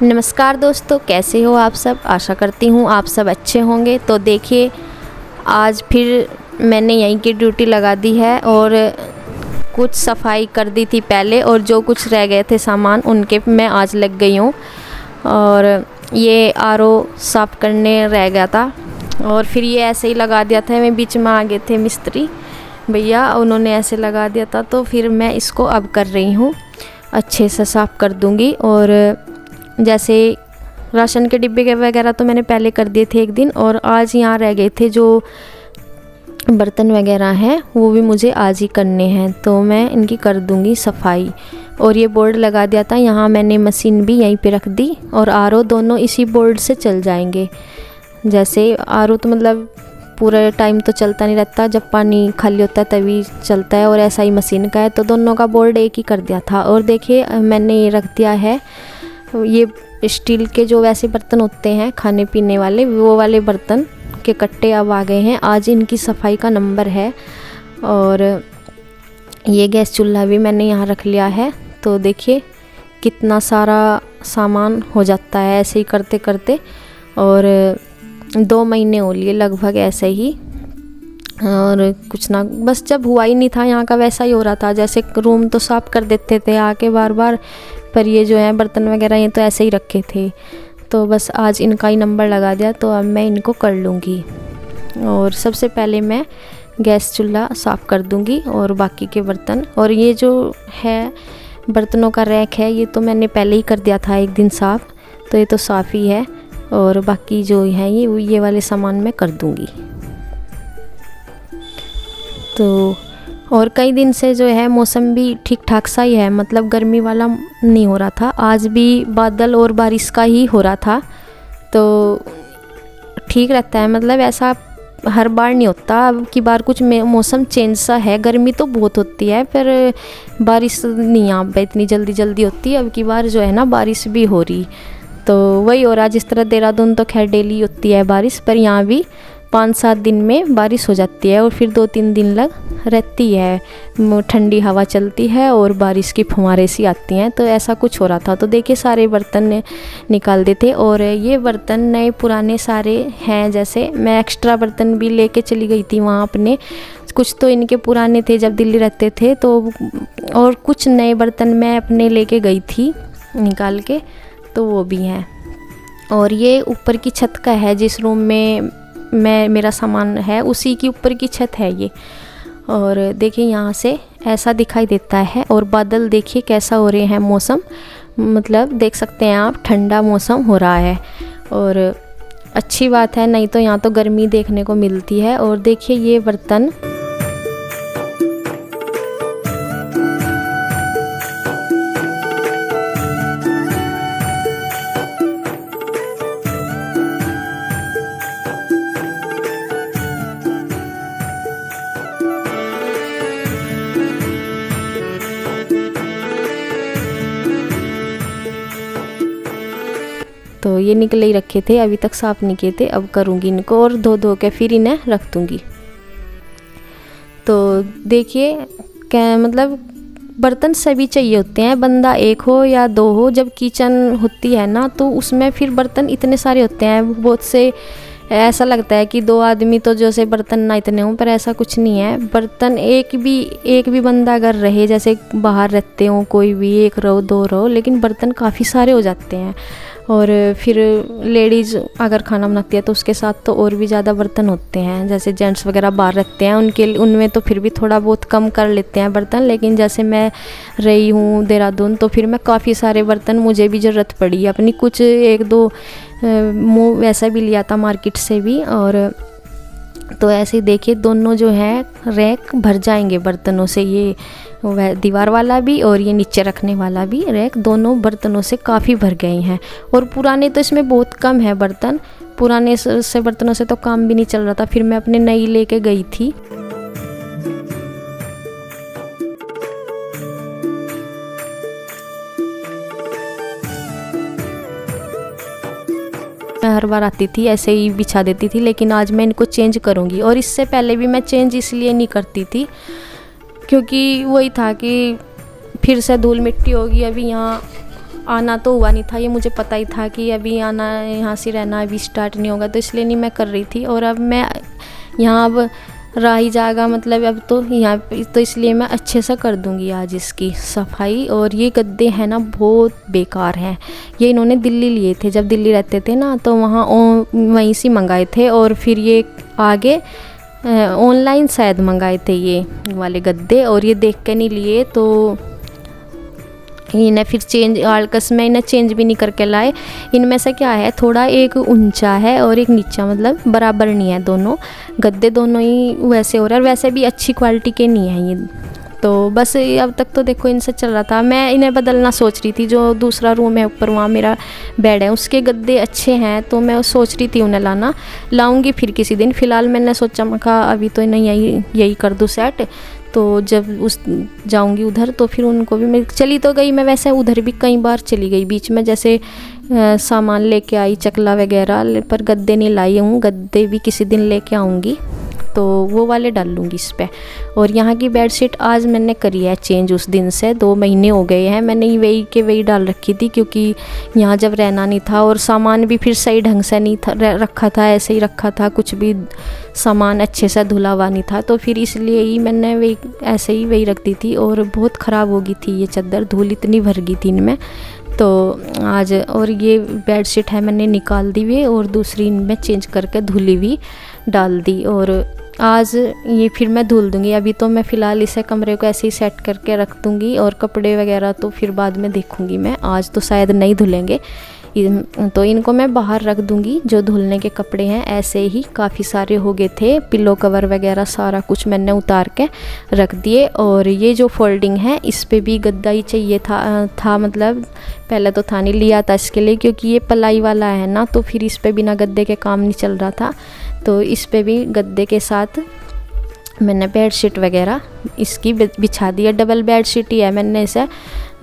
नमस्कार दोस्तों, कैसे हो आप सब। आशा करती हूँ आप सब अच्छे होंगे। तो देखिए, आज फिर मैंने यहीं की ड्यूटी लगा दी है और कुछ सफाई कर दी थी पहले, और जो कुछ रह गए थे सामान उनके मैं आज लग गई हूँ। और ये आरओ साफ़ करने रह गया था और फिर ये ऐसे ही लगा दिया था। मैं बीच में आ गए थे मिस्त्री भैया, उन्होंने ऐसे लगा दिया था, तो फिर मैं इसको अब कर रही हूँ, अच्छे से साफ़ कर दूँगी। और जैसे राशन के डिब्बे के वगैरह तो मैंने पहले कर दिए थे एक दिन, और आज यहाँ रह गए थे जो बर्तन वगैरह हैं वो भी मुझे आज ही करने हैं, तो मैं इनकी कर दूँगी सफाई। और ये बोर्ड लगा दिया था यहाँ, मैंने मशीन भी यहीं पे रख दी और आरओ दोनों इसी बोर्ड से चल जाएंगे। जैसे आरओ तो मतलब पूरा टाइम तो चलता नहीं रहता, जब पानी खाली होता है तभी चलता है, और ऐसा ही मशीन का है, तो दोनों का बोर्ड एक ही कर दिया था। और देखिए मैंने ये रख दिया है, ये स्टील के जो वैसे बर्तन होते हैं खाने पीने वाले, वो वाले बर्तन के कट्टे अब आ गए हैं। आज इनकी सफाई का नंबर है। और ये गैस चूल्हा भी मैंने यहाँ रख लिया है। तो देखिए कितना सारा सामान हो जाता है ऐसे ही करते करते, और 2 महीने हो लिए लगभग ऐसे ही। और कुछ ना, बस जब हुआ ही नहीं था यहाँ का वैसा ही हो रहा था, जैसे रूम तो साफ़ कर देते थे आके बार बार, पर ये जो है बर्तन वगैरह ये तो ऐसे ही रखे थे। तो बस आज इनका ही नंबर लगा दिया, तो अब मैं इनको कर लूँगी। और सबसे पहले मैं गैस चूल्हा साफ़ कर दूँगी और बाकी के बर्तन। और ये जो है बर्तनों का रैक है, ये तो मैंने पहले ही कर दिया था एक दिन साफ़, तो ये तो साफ़ ही है। और बाकी जो है ये वाले सामान मैं कर दूँगी। तो और कई दिन से जो है मौसम भी ठीक ठाक सा ही है, मतलब गर्मी वाला नहीं हो रहा था। आज भी बादल और बारिश का ही हो रहा था, तो ठीक रहता है, मतलब ऐसा हर बार नहीं होता। अब की बार कुछ मौसम चेंज सा है, गर्मी तो बहुत होती है पर बारिश नहीं यहाँ पे इतनी जल्दी जल्दी होती है। अब की बार जो है ना बारिश भी हो रही, तो वही हो रहा जिस तरह देहरादून तो खैर डेली होती है बारिश, पर यहाँ भी 5-7 दिन में बारिश हो जाती है और फिर 2-3 दिन लग रहती है, ठंडी हवा चलती है और बारिश की फुहारें सी आती हैं। तो ऐसा कुछ हो रहा था। तो देखिए सारे बर्तन निकाल देते, और ये बर्तन नए पुराने सारे हैं। जैसे मैं एक्स्ट्रा बर्तन भी लेके चली गई थी वहाँ अपने, कुछ तो इनके पुराने थे जब दिल्ली रहते थे, तो और कुछ नए बर्तन मैं अपने लेके गई थी निकाल के, तो वो भी हैं। और ये ऊपर की छत का है, जिस रूम में मेरा सामान है उसी की ऊपर की छत है ये। और देखिए यहाँ से ऐसा दिखाई देता है, और बादल देखिए कैसा हो रहे हैं, मौसम मतलब देख सकते हैं आप, ठंडा मौसम हो रहा है और अच्छी बात है, नहीं तो यहाँ तो गर्मी देखने को मिलती है। और देखिए ये बर्तन तो ये निकले ही रखे थे, अभी तक साफ़ नहीं किए थे, अब करूँगी इनको और धो के फिर इन्हें रख दूँगी। तो देखिए क्या मतलब बर्तन सभी चाहिए होते हैं, बंदा एक हो या 2 हो। जब किचन होती है ना तो उसमें फिर बर्तन इतने सारे होते हैं, बहुत से ऐसा लगता है कि 2 आदमी तो जैसे बर्तन ना इतने हों, पर ऐसा कुछ नहीं है। बर्तन एक भी बंदा अगर रहे, जैसे बाहर रहते हो कोई भी, 1 रहो 2 रहो, लेकिन बर्तन काफ़ी सारे हो जाते हैं। और फिर लेडीज़ अगर खाना बनाती है तो उसके साथ तो और भी ज़्यादा बर्तन होते हैं। जैसे जेंट्स वगैरह बाहर रखते हैं उनमें तो फिर भी थोड़ा बहुत कम कर लेते हैं बर्तन, लेकिन जैसे मैं रही हूँ देहरादून तो फिर मैं काफ़ी सारे बर्तन, मुझे भी ज़रूरत पड़ी अपनी, कुछ 1-2 मुँह वैसा भी लिया था मार्केट से भी। और तो ऐसे देखिए दोनों जो है रैक भर जाएंगे बर्तनों से, ये वह दीवार वाला भी और ये नीचे रखने वाला भी रैक, दोनों बर्तनों से काफ़ी भर गए हैं। और पुराने तो इसमें बहुत कम है बर्तन, पुराने से बर्तनों से तो काम भी नहीं चल रहा था, फिर मैं अपने नई लेके गई थी। मैं हर बार आती थी ऐसे ही बिछा देती थी, लेकिन आज मैं इनको चेंज करूँगी। और इससे पहले भी मैं चेंज इसलिए नहीं करती थी क्योंकि वही था कि फिर से धूल मिट्टी होगी। अभी यहाँ आना तो हुआ नहीं था, ये मुझे पता ही था कि अभी आना, यहाँ से रहना अभी स्टार्ट नहीं होगा, तो इसलिए नहीं मैं कर रही थी। और अब मैं यहाँ अब रह ही जाएगा, मतलब अब तो यहाँ पे, तो इसलिए मैं अच्छे से कर दूँगी आज इसकी सफाई। और ये गद्दे हैं ना बहुत बेकार हैं, ये इन्होंने दिल्ली लिए थे, जब दिल्ली रहते थे ना तो वहाँ वहीं से मंगाए थे, और फिर ये आगे ऑनलाइन शायद मंगाए थे ये वाले गद्दे, और ये देख के नहीं लिए, तो इन्हें फिर चेंज, आलकस में इन्हें चेंज भी नहीं करके लाए। इनमें से क्या है, थोड़ा एक ऊंचा है और एक नीचा, मतलब बराबर नहीं है दोनों गद्दे, दोनों ही वैसे हो रहा है, और वैसे भी अच्छी क्वालिटी के नहीं हैं ये। तो बस अब तक तो देखो इनसे चल रहा था। मैं इन्हें बदलना सोच रही थी, जो दूसरा रूम है ऊपर, वहाँ मेरा बेड है, उसके गद्दे अच्छे हैं, तो मैं सोच रही थी उन्हें लाऊंगी फिर किसी दिन। फ़िलहाल मैंने सोचा, मैं कहा अभी तो इन्हें यही कर दूँ सेट, तो जब उस जाऊंगी उधर तो फिर उनको भी, मैं चली तो गई, मैं वैसे उधर भी कई बार चली गई बीच में, जैसे सामान लेके आई चकला वगैरह, पर गद्दे नहीं लाई हूँ। गद्दे भी किसी दिन लेके आऊँगी, तो वो वाले डाल लूँगी इस पर। और यहाँ की बेडशीट आज मैंने करी है चेंज, उस दिन से 2 महीने हो गए हैं, मैंने वही के वही डाल रखी थी, क्योंकि यहाँ जब रहना नहीं था, और सामान भी फिर सही ढंग से नहीं था रखा था, ऐसे ही रखा था, कुछ भी सामान अच्छे से धुला हुआ नहीं था, तो फिर इसलिए ही मैंने वही ऐसे ही वही रख दी थी। और बहुत ख़राब हो गई थी ये चादर, धूल इतनी भर गई थी इनमें, तो आज, और ये बेडशीट है मैंने निकाल दी हुई, और दूसरी इनमें चेंज करके धुली हुई डाल दी, और आज ये फिर मैं धुल दूँगी। अभी तो मैं फ़िलहाल इसे कमरे को ऐसे ही सेट करके रख दूँगी, और कपड़े वगैरह तो फिर बाद में देखूँगी मैं, आज तो शायद नहीं धुलेंगे, तो इनको मैं बाहर रख दूँगी। जो धुलने के कपड़े हैं ऐसे ही काफ़ी सारे हो गए थे, पिलो कवर वगैरह सारा कुछ मैंने उतार के रख दिए। और ये जो फोल्डिंग है इस पे भी गद्दा ही चाहिए था, मतलब पहले तो था नहीं, लिया था इसके लिए, क्योंकि ये पलाई वाला है ना, तो फिर इस पे बिना गद्दे के काम नहीं चल रहा था, तो इस पे भी गद्दे के साथ मैंने बेडशीट वगैरह इसकी बिछा दी है। डबल बेडशीट ही है, मैंने इसे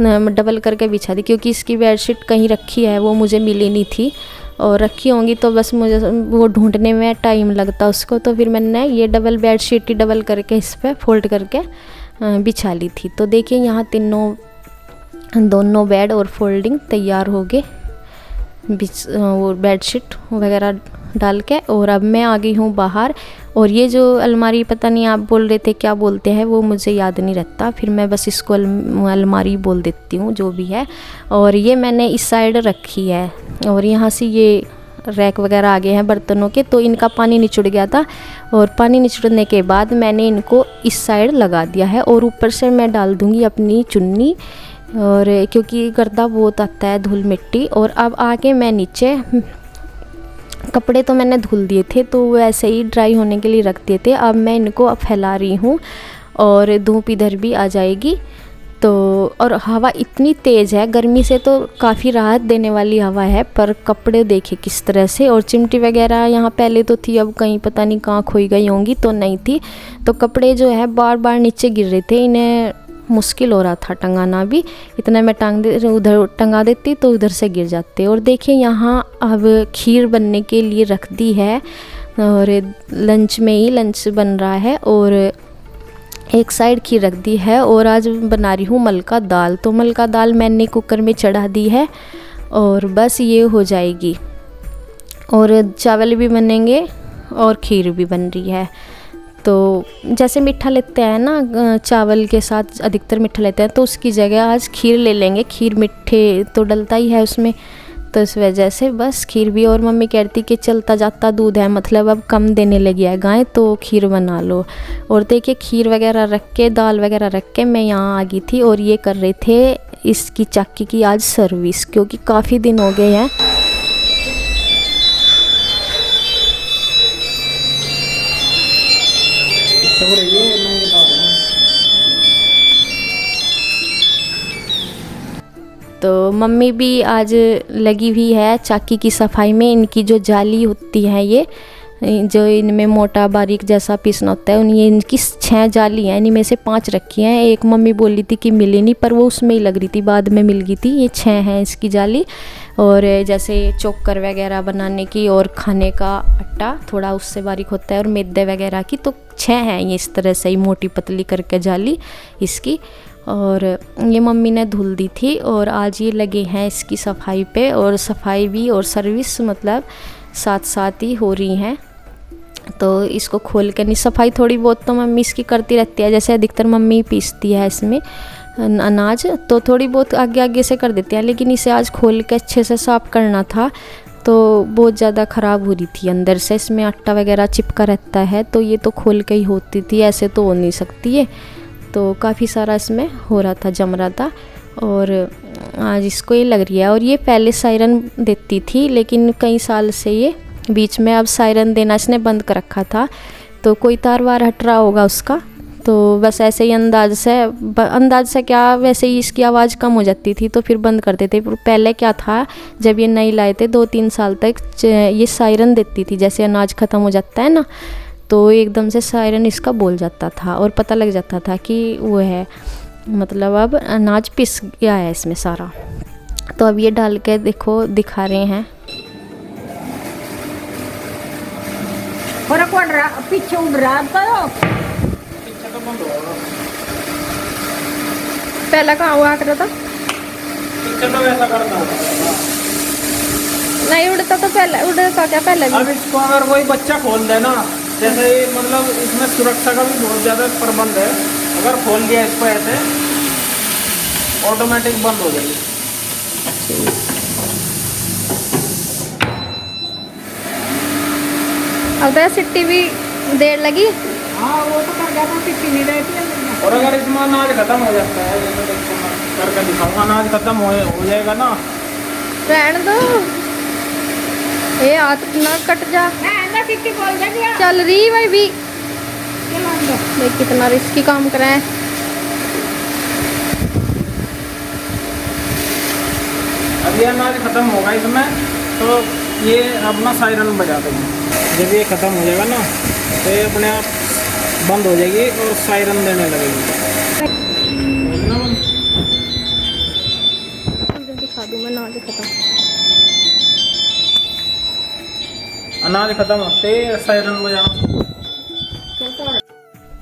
डबल करके बिछा दी, क्योंकि इसकी बेडशीट कहीं रखी है वो मुझे मिली नहीं थी, और रखी होंगी तो बस मुझे वो ढूंढने में टाइम लगता उसको, तो फिर मैंने ये डबल बेडशीट ही डबल करके इस पर फोल्ड करके बिछा ली थी। तो देखिए यहाँ दोनों बेड और फोल्डिंग तैयार हो गए, वो बेडशीट वगैरह डाल के। और अब मैं आ गई हूँ बाहर, और ये जो अलमारी, पता नहीं आप बोल रहे थे क्या बोलते हैं, वो मुझे याद नहीं रहता, फिर मैं बस इसको अलमारी बोल देती हूँ, जो भी है। और ये मैंने इस साइड रखी है, और यहाँ से ये रैक वगैरह आ गए हैं बर्तनों के, तो इनका पानी निचुड़ गया था, और पानी निचुड़ने के बाद मैंने इनको इस साइड लगा दिया है, और ऊपर से मैं डाल दूँगी अपनी चुन्नी, और क्योंकि गर्दा बहुत आता है, धूल मिट्टी। और अब आके मैं नीचे, कपड़े तो मैंने धुल दिए थे, तो वो ऐसे ही ड्राई होने के लिए रख दिए थे, अब मैं इनको अब फैला रही हूँ, और धूप इधर भी आ जाएगी। तो और हवा इतनी तेज़ है, गर्मी से तो काफ़ी राहत देने वाली हवा है, पर कपड़े देखिए किस तरह से। और चिमटी वगैरह यहाँ पहले तो थी, अब कहीं पता नहीं कहाँ खोई गई होंगी, तो नहीं थी, तो कपड़े जो है बार बार नीचे गिर रहे थे, इन्हें मुश्किल हो रहा था टंगाना भी, इतना मैं उधर टंगा देती तो उधर से गिर जाते। और देखिए यहाँ अब खीर बनने के लिए रख दी है, और लंच में ही लंच बन रहा है, और एक साइड खीर रख दी है। और आज बना रही हूँ मलका दाल, तो मलका दाल मैंने कुकर में चढ़ा दी है, और बस ये हो जाएगी, और चावल भी बनेंगे और खीर भी बन रही है। तो जैसे मीठा लेते हैं ना, चावल के साथ अधिकतर मीठा लेते हैं, तो उसकी जगह आज खीर ले लेंगे, खीर मीठे तो डलता ही है उसमें, तो इस वजह से बस खीर भी। और मम्मी कहती कि चलता जाता दूध है, मतलब अब कम देने लगी है गाय, तो खीर बना लो। और देखिए खीर वगैरह रख के, दाल वगैरह रख के मैं यहाँ आ गई थी, और ये कर रहे थे इसकी चक्की की आज सर्विस, क्योंकि काफ़ी दिन हो गए हैं। तो मम्मी भी आज लगी हुई है चक्की की सफाई में। इनकी जो जाली होती है, ये जो इनमें मोटा बारीक जैसा पीसना होता है, ये इनकी 6 जाली हैं, इनमें से 5 रखी हैं। एक मम्मी बोली थी कि मिली नहीं, पर वो उसमें ही लग रही थी, बाद में मिल गई थी। ये 6 हैं इसकी जाली। और जैसे चोकर वगैरह बनाने की, और खाने का आटा थोड़ा उससे बारीक होता है, और मैदे वगैरह की, तो 6 हैं ये इस तरह से ही मोटी पतली करके जाली इसकी। और ये मम्मी ने धुल दी थी और आज ये लगे हैं इसकी सफाई पे, और सफाई भी और सर्विस मतलब साथ साथ ही हो रही हैं। तो इसको खोल के नहीं, सफाई थोड़ी बहुत तो मम्मी इसकी करती रहती है, जैसे अधिकतर मम्मी पीसती है इसमें अनाज, तो थोड़ी बहुत आगे आगे से कर देते हैं, लेकिन इसे आज खोल के अच्छे से साफ़ करना था। तो बहुत ज़्यादा ख़राब हो रही थी अंदर से, इसमें आटा वगैरह चिपका रहता है, तो ये तो खोल के ही होती थी, ऐसे तो हो नहीं सकती है। तो काफ़ी सारा इसमें हो रहा था, जम रहा था, और आज इसको ये लग रही है। और ये पहले सायरन देती थी, लेकिन कई साल से ये बीच में अब सायरन देना इसने बंद कर रखा था, तो कोई तार वार हट रहा होगा उसका, तो बस ऐसे ही अंदाज से क्या, वैसे ही इसकी आवाज़ कम हो जाती थी तो फिर बंद कर देते। पहले क्या था, जब ये नई लाए थे 2-3 साल तक ये सायरन देती थी, जैसे अनाज ख़त्म हो जाता है ना, तो एकदम से सायरन इसका बोल जाता था और पता लग जाता था कि वो है, मतलब अब अनाज पिस गया है इसमें सारा। तो अब ये डाल के देखो दिखा रहे हैं। पीछे उड़ रहा तो पहला कहाँ हुआ कर रहा था, पीछे तो वैसा करता होगा, नहीं उड़ता तो पहले उड़ता क्या पहले भी। अब इसको अगर कोई बच्चा खोल दे ना, जैसे मतलब इसमें सुरक्षा का भी बहुत ज़्यादा प्रबंध है, अगर खोल दिया इसको ऐसे ऑटोमेटिक बंद हो जाएगी। अब तो सिट्टी भी देर लगी। हाँ वो तो कर जाता, सिट्टी नहीं रहती है। और अगर इसमें अनाज खत्म हो जाता है, जैसे देखो मैं करके दिखाऊंगा, अनाज खत्म हो जाएगा ना, रहने दो, ये हाथ ना कट जा। ना सिट्टी बोल दे दिया। चल रही भाई भी, चलो अंदर। देख कितना रिस्की काम कर रहे हैं। अब ये अनाज खत्म होगा इसमें, तो ये अपना सायरन बजा देंगे। जब ये ख़त्म हो जाएगा ना, तो ये अपने आप बंद हो जाएगी और सायरन देने लगेगी। दिखा दूँ मैं, अनाज खत्म, अनाज खत्म होते सायरन बजाना।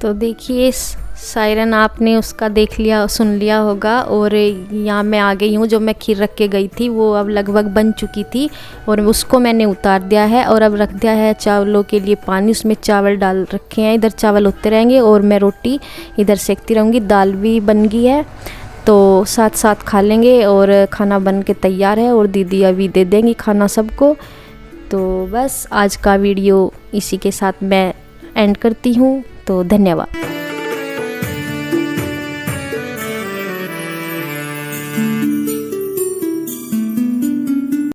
तो देखिए सायरन आपने उसका देख लिया, सुन लिया होगा। और यहाँ मैं आ गई हूँ, जो मैं खीर रख के गई थी वो अब लगभग बन चुकी थी, और उसको मैंने उतार दिया है और अब रख दिया है चावलों के लिए पानी, उसमें चावल डाल रखे हैं। इधर चावल होते रहेंगे और मैं रोटी इधर सेकती रहूँगी। दाल भी बन गई है, तो साथ साथ खा लेंगे, और खाना बन के तैयार है, और दीदी अभी दे देंगी खाना सबको। तो बस आज का वीडियो इसी के साथ मैं एंड करती हूँ, तो धन्यवाद।